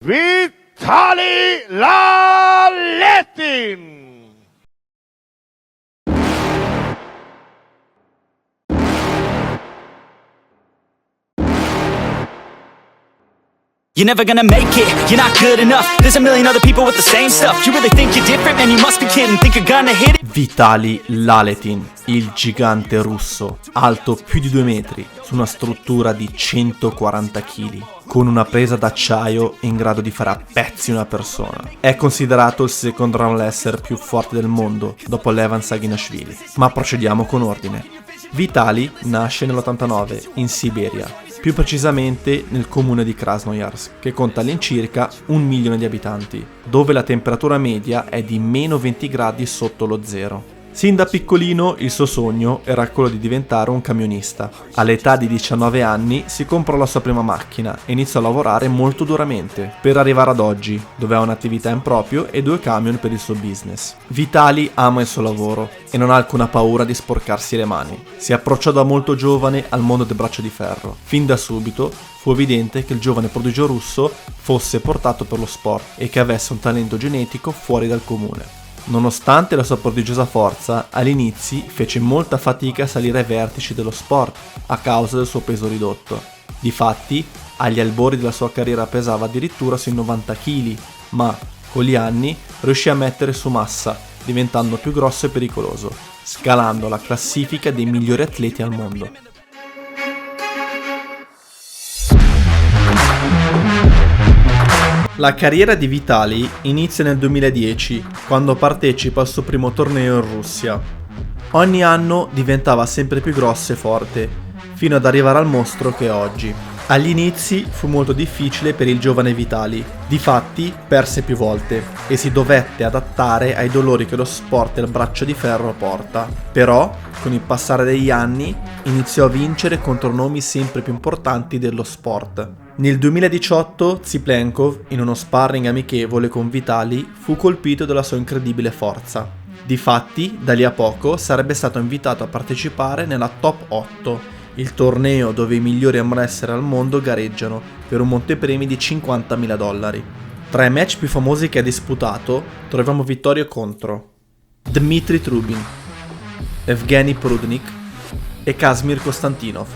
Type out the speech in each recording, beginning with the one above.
Vitaly Laletin. You're never gonna make it, you're not good enough. There's a million other people with the same stuff. You really think you're different, man, you must be kidding. Think you're gonna hit it? Vitaly Laletin, il gigante russo, alto più di 2 metri, su una struttura di 140 kg, con una presa d'acciaio in grado di fare a pezzi una persona. È considerato il secondo wrestler più forte del mondo, dopo Levan Saginashvili. Ma procediamo con ordine. Vitaly nasce nell'89 in Siberia, più precisamente nel comune di Krasnoyarsk, che conta all'incirca 1 milione di abitanti, dove la temperatura media è di meno 20 gradi sotto lo zero. Sin da piccolino il suo sogno era quello di diventare un camionista. All'età di 19 anni si comprò la sua prima macchina e iniziò a lavorare molto duramente, per arrivare ad oggi, dove ha un'attività in proprio e 2 camion per il suo business. Vitaly ama il suo lavoro e non ha alcuna paura di sporcarsi le mani. Si approcciò da molto giovane al mondo del braccio di ferro. Fin da subito fu evidente che il giovane prodigio russo fosse portato per lo sport e che avesse un talento genetico fuori dal comune. Nonostante la sua prodigiosa forza, all'inizio fece molta fatica a salire ai vertici dello sport a causa del suo peso ridotto. Difatti, agli albori della sua carriera pesava addirittura sui 90 kg, ma con gli anni riuscì a mettere su massa, diventando più grosso e pericoloso, scalando la classifica dei migliori atleti al mondo. La carriera di Vitaly inizia nel 2010, quando partecipa al suo primo torneo in Russia. Ogni anno diventava sempre più grosso e forte, fino ad arrivare al mostro che è oggi. Agli inizi fu molto difficile per il giovane Vitaly, difatti perse più volte e si dovette adattare ai dolori che lo sport del braccio di ferro porta. Però, con il passare degli anni, iniziò a vincere contro nomi sempre più importanti dello sport. Nel 2018 Tsiplankov, in uno sparring amichevole con Vitaly, fu colpito dalla sua incredibile forza. Difatti, da lì a poco sarebbe stato invitato a partecipare nella Top 8, il torneo dove i migliori wrestler al mondo gareggiano per un montepremi di $50.000. Tra i match più famosi che ha disputato troviamo vittorie contro Dmitry Trubin, Evgeny Prudnik e Kazimir Konstantinov.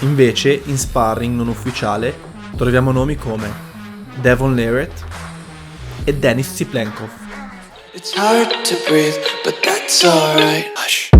Invece, in sparring non ufficiale, troviamo nomi come Devon Larratt e Denis Tsiplankov. It's hard to breathe, but that's alright. Hush.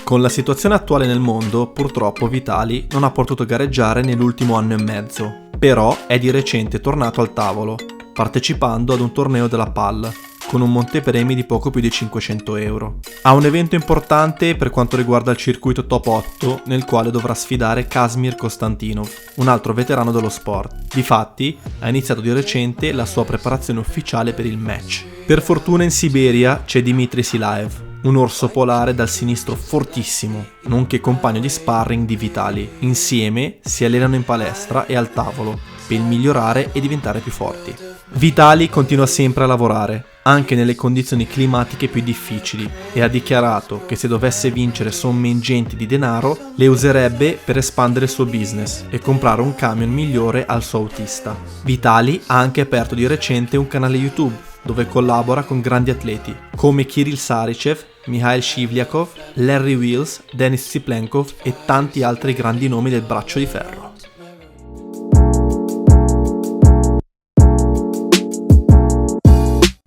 Con la situazione attuale nel mondo, purtroppo Vitaly non ha potuto gareggiare nell'ultimo anno e mezzo, però è di recente tornato al tavolo, partecipando ad un torneo della PAL, con un montepremi di poco più di €500. Ha un evento importante per quanto riguarda il circuito Top 8, nel quale dovrà sfidare Kazimir Konstantinov, un altro veterano dello sport. Difatti, ha iniziato di recente la sua preparazione ufficiale per il match. Per fortuna in Siberia c'è Dmitry Silaev, un orso polare dal sinistro fortissimo, nonché compagno di sparring di Vitaly. Insieme si allenano in palestra e al tavolo, per migliorare e diventare più forti. Vitaly continua sempre a lavorare, anche nelle condizioni climatiche più difficili, e ha dichiarato che se dovesse vincere somme ingenti di denaro, le userebbe per espandere il suo business e comprare un camion migliore al suo autista. Vitaly ha anche aperto di recente un canale YouTube, dove collabora con grandi atleti, come Kirill Sarychev, Mikhail Shivlyakov, Larry Wheels, Denis Tsiplankov e tanti altri grandi nomi del braccio di ferro.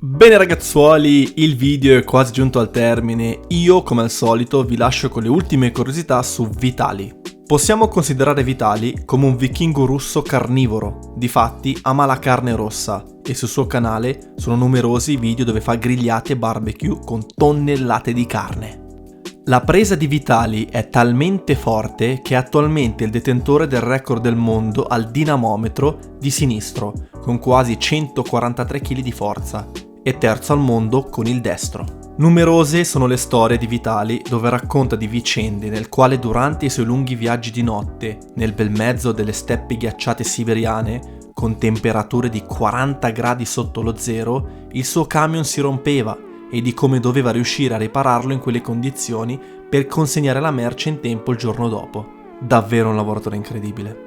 Bene ragazzuoli, il video è quasi giunto al termine. Io, come al solito, vi lascio con le ultime curiosità su Vitaly. Possiamo considerare Vitaly come un vichingo russo carnivoro, difatti ama la carne rossa e sul suo canale sono numerosi i video dove fa grigliate e barbecue con tonnellate di carne. La presa di Vitaly è talmente forte che è attualmente il detentore del record del mondo al dinamometro di sinistro, con quasi 143 kg di forza, e terzo al mondo con il destro. Numerose sono le storie di Vitaly dove racconta di vicende nel quale durante i suoi lunghi viaggi di notte, nel bel mezzo delle steppe ghiacciate siberiane, con temperature di 40 gradi sotto lo zero, il suo camion si rompeva e di come doveva riuscire a ripararlo in quelle condizioni per consegnare la merce in tempo il giorno dopo. Davvero un lavoratore incredibile.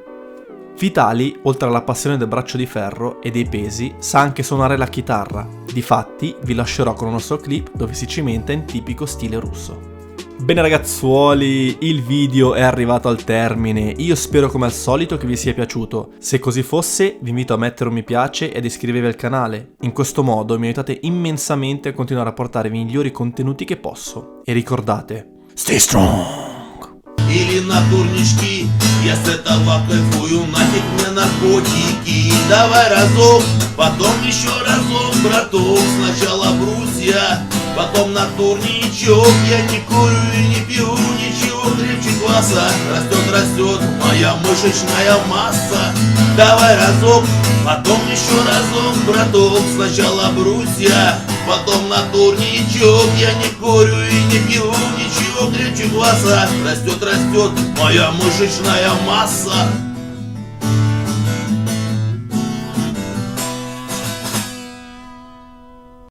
Vitali, oltre alla passione del braccio di ferro e dei pesi, sa anche suonare la chitarra. Difatti, vi lascerò con un nostro clip dove si cimenta in tipico stile russo. Bene ragazzuoli, il video è arrivato al termine, io spero come al solito che vi sia piaciuto. Se così fosse, vi invito a mettere un mi piace ed iscrivervi al canale. In questo modo mi aiutate immensamente a continuare a portare i migliori contenuti che posso. E ricordate, stay strong! Или на турнички, я с этого кайфую, нафиг мне наркотики. Давай разок, потом еще разок, браток. Сначала брусья, потом на турничок. Я не курю и не пью ничего крепче кваса. Растет моя мышечная масса. Давай разок, потом еще разок, браток. Сначала брусья, потом на турничок. Я не курю и не пью ничего крепче кваса. Растет моя мышечная масса.